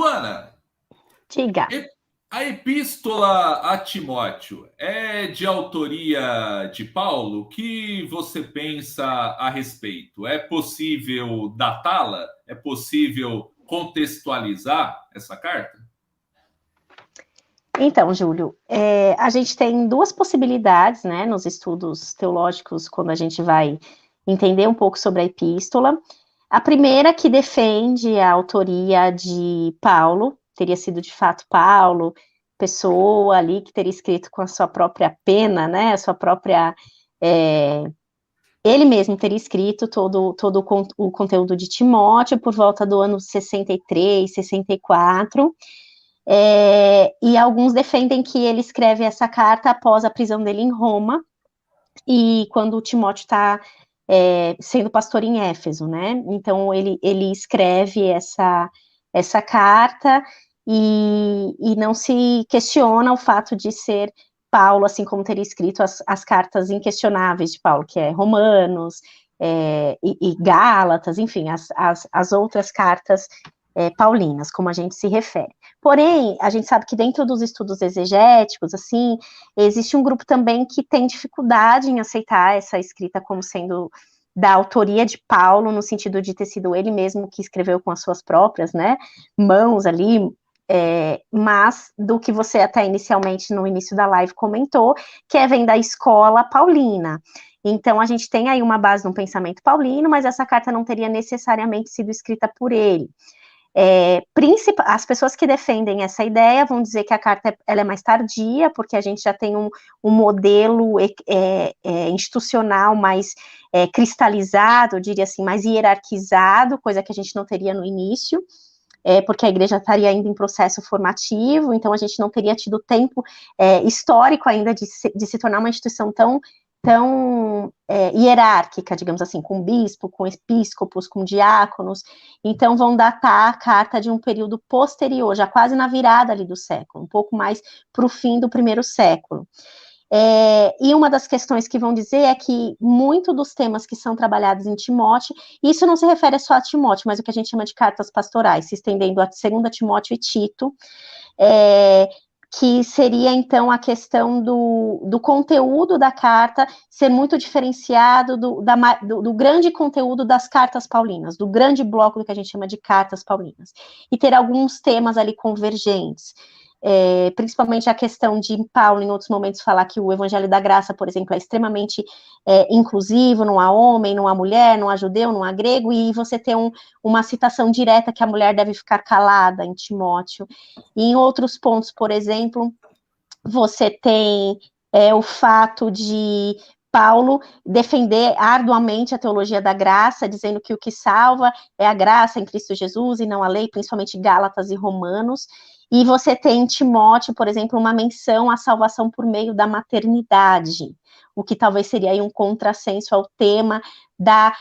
Luana, Diga. a epístola a Timóteo é de autoria de Paulo? O que você pensa a respeito? É possível datá-la? É possível contextualizar essa carta? Então, Júlio, a gente tem duas possibilidades, né, nos estudos teológicos, quando a gente vai entender um pouco sobre a epístola. A primeira, que defende a autoria de Paulo, teria sido de fato Paulo, pessoa ali que teria escrito com a sua própria pena, né, a sua própria... ele mesmo teria escrito todo o conteúdo de Timóteo por volta do ano 63, 64, e alguns defendem que ele escreve essa carta após a prisão dele em Roma, e quando o Timóteo está sendo pastor em Éfeso, né? Então ele escreve essa carta e não se questiona o fato de ser Paulo, assim como teria escrito as cartas inquestionáveis de Paulo, que é Romanos e Gálatas, enfim, as outras cartas paulinas, como a gente se refere. Porém, a gente sabe que dentro dos estudos exegéticos, assim, existe um grupo também que tem dificuldade em aceitar essa escrita como sendo da autoria de Paulo, no sentido de ter sido ele mesmo que escreveu com as suas próprias, né, mãos ali, mas do que você até inicialmente, no início da live, comentou, que vem da escola paulina. Então, a gente tem aí uma base no pensamento paulino, mas essa carta não teria necessariamente sido escrita por ele. As pessoas que defendem essa ideia vão dizer que a carta ela é mais tardia, porque a gente já tem um modelo institucional mais cristalizado, eu diria assim, mais hierarquizado, coisa que a gente não teria no início, porque a igreja estaria ainda em processo formativo, então a gente não teria tido tempo histórico ainda de se tornar uma instituição tão hierárquica, digamos assim, com bispo, com episcopos, com diáconos. Então vão datar a carta de um período posterior, já quase na virada ali do século, um pouco mais para o fim do primeiro século. E uma das questões que vão dizer é que muito dos temas que são trabalhados em Timóteo, isso não se refere só a Timóteo, mas o que a gente chama de cartas pastorais, se estendendo a 2 Timóteo e Tito, que seria, então, a questão do conteúdo da carta ser muito diferenciado do grande conteúdo das cartas paulinas, do grande bloco do que a gente chama de cartas paulinas, e ter alguns temas ali convergentes. Principalmente a questão de Paulo, em outros momentos, falar que o Evangelho da Graça, por exemplo, é extremamente inclusivo, não há homem, não há mulher, não há judeu, não há grego, e você tem uma citação direta que a mulher deve ficar calada em Timóteo. E em outros pontos, por exemplo, você tem o fato de Paulo defender arduamente a teologia da graça, dizendo que o que salva é a graça em Cristo Jesus e não a lei, principalmente Gálatas e Romanos. E você tem em Timóteo, por exemplo, uma menção à salvação por meio da maternidade, o que talvez seria aí um contrassenso ao tema da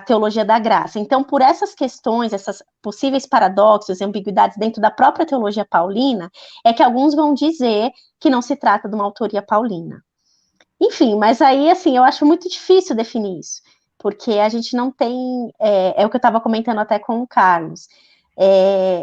teologia da graça. Então, por essas questões, essas possíveis paradoxos e ambiguidades dentro da própria teologia paulina, é que alguns vão dizer que não se trata de uma autoria paulina. Enfim, mas aí, assim, eu acho muito difícil definir isso, porque a gente não tem, é o que eu estava comentando até com o Carlos,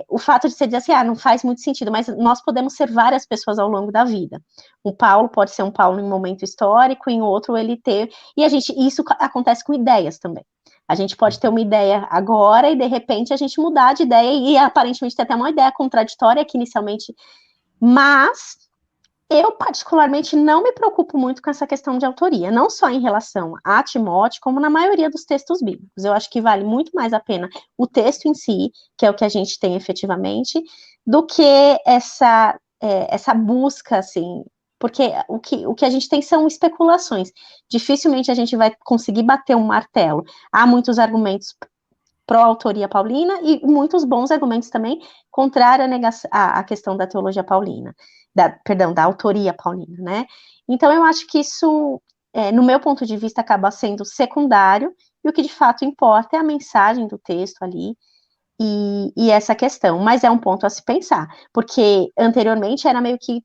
o fato de você dizer assim, não faz muito sentido, mas nós podemos ser várias pessoas ao longo da vida. O Paulo pode ser um Paulo em um momento histórico, em outro ele ter, e isso acontece com ideias também. A gente pode ter uma ideia agora e, de repente, a gente mudar de ideia e, aparentemente, ter até uma ideia contraditória que, inicialmente, mas eu, particularmente, não me preocupo muito com essa questão de autoria, não só em relação a Timóteo, como na maioria dos textos bíblicos. Eu acho que vale muito mais a pena o texto em si, que é o que a gente tem efetivamente, do que essa busca, assim, porque o que a gente tem são especulações. Dificilmente a gente vai conseguir bater um martelo. Há muitos argumentos pró-autoria paulina e muitos bons argumentos também contrário à questão da teologia paulina, da autoria paulina, né? Então, eu acho que isso, no meu ponto de vista, acaba sendo secundário, e o que de fato importa é a mensagem do texto ali, e essa questão, mas é um ponto a se pensar, porque anteriormente era meio que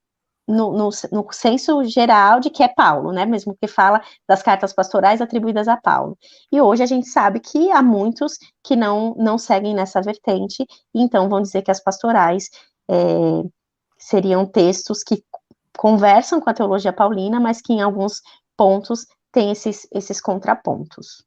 no senso geral de que é Paulo, né? Mesmo que fala das cartas pastorais atribuídas a Paulo. E hoje a gente sabe que há muitos que não seguem nessa vertente, e então vão dizer que as pastorais seriam textos que conversam com a teologia paulina, mas que em alguns pontos têm esses contrapontos.